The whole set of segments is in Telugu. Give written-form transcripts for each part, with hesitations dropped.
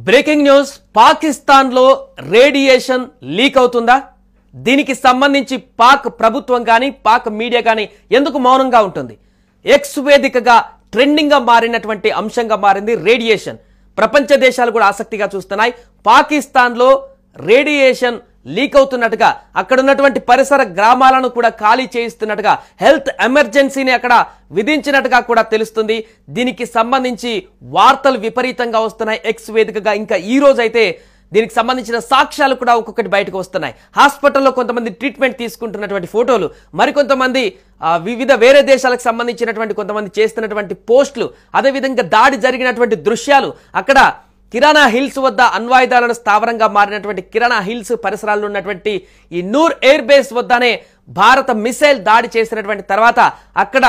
బ్రేకింగ్ న్యూస్ పాకిస్తాన్ లో రేడియేషన్ లీక్ అవుతుందా? దీనికి సంబంధించి పాక్ ప్రభుత్వం గాని పాక్ మీడియా గాని ఎందుకు మౌనంగా ఉంటుంది? ఎక్స్ వేదికగా ట్రెండింగ్ గా మారినటువంటి అంశంగా మారింది రేడియేషన్. ప్రపంచ దేశాలు కూడా ఆసక్తిగా చూస్తున్నాయి. పాకిస్తాన్ లో రేడియేషన్ లీక్ అవుతున్నట్టుగా, అక్కడ ఉన్నటువంటి పరిసర గ్రామాలను కూడా ఖాళీ చేయిస్తున్నట్టుగా, హెల్త్ ఎమర్జెన్సీని అక్కడ విధించినట్టుగా కూడా తెలుస్తుంది. దీనికి సంబంధించి వార్తలు విపరీతంగా వస్తున్నాయి ఎక్స్ వేదికగా. ఇంకా ఈ రోజు అయితే దీనికి సంబంధించిన సాక్ష్యాలు కూడా ఒక్కొక్కటి బయటకు వస్తున్నాయి. హాస్పిటల్లో కొంతమంది ట్రీట్మెంట్ తీసుకుంటున్నటువంటి ఫోటోలు, మరికొంతమంది వివిధ వేరే దేశాలకు సంబంధించినటువంటి కొంతమంది చేస్తున్నటువంటి పోస్టులు, అదేవిధంగా దాడి జరిగినటువంటి దృశ్యాలు, అక్కడ కిరాణా హిల్స్ వద్ద అణ్వాయుధాలను స్థావరంగా మారినటువంటి కిరాణా హిల్స్ పరిసరాల్లో ఉన్నటువంటి ఈ నూర్ ఎయిర్ బేస్ వద్దనే భారత మిసైల్ దాడి చేసినటువంటి తర్వాత అక్కడ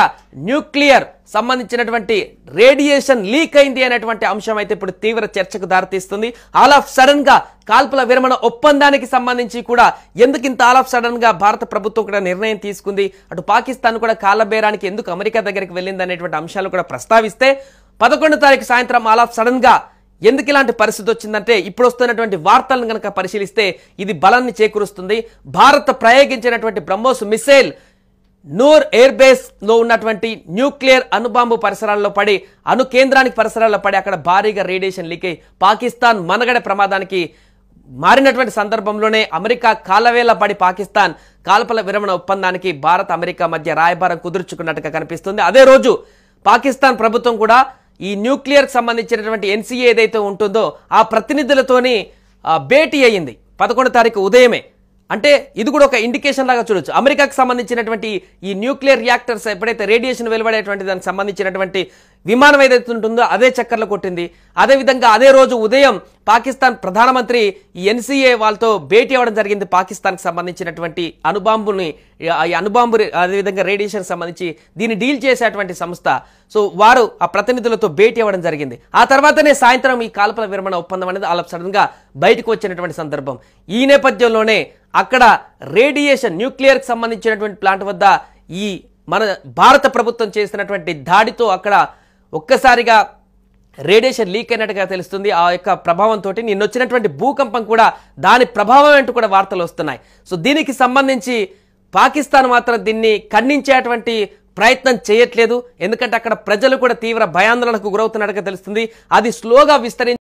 న్యూక్లియర్ సంబంధించినటువంటి రేడియేషన్ లీక్ అయింది అనేటువంటి అంశం అయితే ఇప్పుడు తీవ్ర చర్చకు దారితీస్తుంది. ఆల్ ఆఫ్ సడన్ గా కాల్పుల విరమణ ఒప్పందానికి సంబంధించి కూడా ఎందుకు ఇంత ఆల్ ఆఫ్ సడన్ గా భారత ప్రభుత్వం కూడా నిర్ణయం తీసుకుంది, అటు పాకిస్తాన్ కూడా కాళ్ళబేరానికి ఎందుకు అమెరికా దగ్గరికి వెళ్ళింది అనేటువంటి అంశాలు కూడా ప్రస్తావిస్తే, 11వ తారీఖు సాయంత్రం ఆల్ ఆఫ్ సడన్ గా ఎందుకు ఇలాంటి పరిస్థితి వచ్చిందంటే, ఇప్పుడు వస్తున్నటువంటి వార్తలను కనుక పరిశీలిస్తే ఇది బలాన్ని చేకూరుస్తుంది. భారత్ ప్రయోగించినటువంటి BrahMos missile Nur air base లో ఉన్నటువంటి న్యూక్లియర్ అణుబాంబు పరిసరాల్లో పడి, అణు కేంద్రానికి పరిసరాల్లో పడి అక్కడ భారీగా రేడియేషన్ లీక్ అయి పాకిస్తాన్ మనగడ ప్రమాదానికి మారినటువంటి సందర్భంలోనే అమెరికా కాలవేళ పడి పాకిస్తాన్ కాల్పుల విరమణ ఒప్పందానికి భారత్ అమెరికా మధ్య రాయబారం కుదుర్చుకున్నట్టుగా కనిపిస్తుంది. అదే రోజు పాకిస్తాన్ ప్రభుత్వం కూడా ఈ న్యూక్లియర్ సంబంధించినటువంటి ఎన్సీఏ ఏదైతే ఉంటుందో ఆ ప్రతినిధులతోని భేటీ అయ్యింది 11వ తారీఖు ఉదయమే. అంటే ఇది కూడా ఒక ఇండికేషన్ లాగా చూడొచ్చు. అమెరికాకు సంబంధించినటువంటి ఈ న్యూక్లియర్ రియాక్టర్స్ ఎప్పుడైతే రేడియేషన్ వెలువడేటువంటి దానికి సంబంధించినటువంటి విమానం ఏదైతే ఉంటుందో అదే చక్కర్లు కొట్టింది. అదేవిధంగా అదే రోజు ఉదయం పాకిస్తాన్ ప్రధానమంత్రి ఈ ఎన్సీఏ వాళ్ళతో భేటీ అవ్వడం జరిగింది. పాకిస్తాన్కి సంబంధించినటువంటి అణుబాంబుని, ఈ అణుబాంబు అదేవిధంగా రేడియేషన్ సంబంధించి దీన్ని డీల్ చేసేటువంటి సంస్థ, సో వారు ఆ ప్రతినిధులతో భేటీ అవ్వడం జరిగింది. ఆ తర్వాతనే సాయంత్రం ఈ కాల్పుల విరమణ ఒప్పందం అనేది ఆల్ ఆఫ్ సడన్ గా బయటకు వచ్చినటువంటి సందర్భం. ఈ నేపథ్యంలోనే అక్కడ రేడియేషన్ న్యూక్లియర్కి సంబంధించినటువంటి ప్లాంట్ వద్ద ఈ మన భారత ప్రభుత్వం చేసినటువంటి దాడితో అక్కడ ఒక్కసారిగా రేడియేషన్ లీక్ అయినట్టుగా తెలుస్తుంది. ఆ యొక్క ప్రభావంతో నిన్నొచ్చినటువంటి భూకంపం కూడా దాని ప్రభావం అంటూ కూడా వార్తలు వస్తున్నాయి. సో దీనికి సంబంధించి పాకిస్తాన్ మాత్రం దీన్ని ఖండించేటువంటి ప్రయత్నం చేయట్లేదు. ఎందుకంటే అక్కడ ప్రజలు కూడా తీవ్ర భయాందోళనకు గురవుతున్నట్టుగా తెలుస్తుంది. అది స్లోగా విస్తరించి